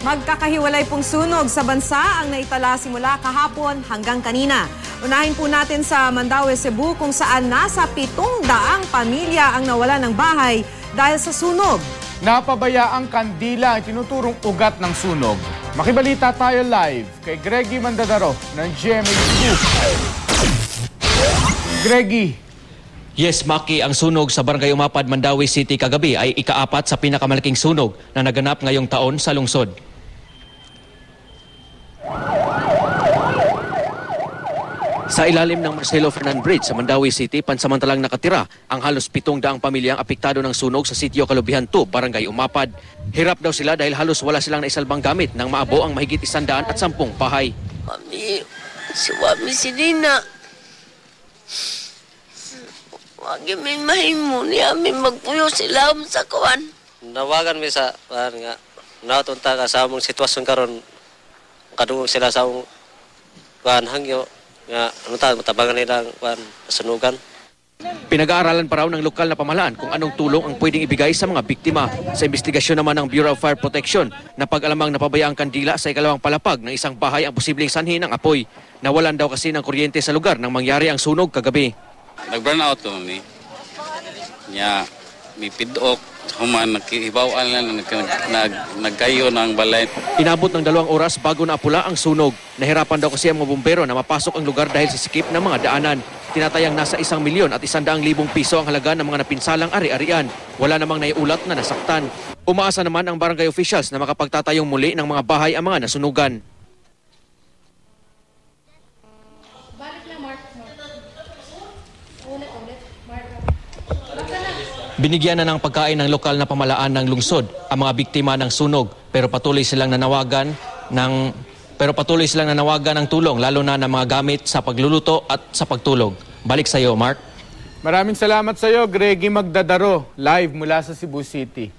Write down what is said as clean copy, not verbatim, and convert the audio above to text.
Magkakahiwalay pong sunog sa bansa ang naitala simula kahapon hanggang kanina. Unahin po natin sa Mandaue, Cebu kung saan nasa 700 pamilya ang nawala ng bahay dahil sa sunog. Napabayaang kandila ang tinuturong ugat ng sunog. Makibalita tayo live kay Greggy Mandadaro ng GMA Cebu. Greggy. Yes, Maki, ang sunog sa Barangay Umapad, Mandaue City kagabi ay ika-4 sa pinakamalaking sunog na naganap ngayong taon sa lungsod. Sa ilalim ng Marcelo Fernan Bridge sa Mandaue City, pansamantalang nakatira ang halos 700 pamilyang apektado ng sunog sa sitio Kalubihan 2, Barangay Umapad. Hirap daw sila dahil halos wala silang naisalbang gamit nang maabo ang mahigit 110 bahay. Mami, si Dina. Wag may mahimo niya, may magpuyo sila sa kuwan. Nawagan mi sa nga natunta ka sa among sitwasyon karon kadungog sila sa among kuwan hangyo nga matabangan nila kuwan sunugan. Pinag-aaralan pa raw ng lokal na pamahalaan kung anong tulong ang pwedeng ibigay sa mga biktima. Sa investigasyon naman ng Bureau of Fire Protection, napag-alamang napabayaang kandila sa ikalawang palapag ng isang bahay ang posibleng sanhi ng apoy. Nawalan daw kasi ng kuryente sa lugar nang mangyari ang sunog kagabi. Nag-burn out ko ni. Nya mi pidok human nakihibaw-an lang nagkayo ng balay. Inabot ng 2 oras bago naapula ang sunog. Nahirapan daw kasi ang mga bumbero na mapasok ang lugar dahil sa sikip ng mga daanan. Tinatayang nasa 1,000,000 at 100,000 piso ang halaga ng mga napinsalang ari-arian. Wala namang naiulat na nasaktan. Umaasa naman ang barangay officials na makapagtatayong muli ng mga bahay ang mga nasunugan. Binigyan na ng pagkain ng lokal na pamahalaan ng lungsod ang mga biktima ng sunog pero patuloy silang nanawagan ng tulong lalo na ng mga gamit sa pagluluto at sa pagtulog. Balik sa iyo, Mark. Maraming salamat sa iyo, Greggy Magdadaro, live mula sa Cebu City.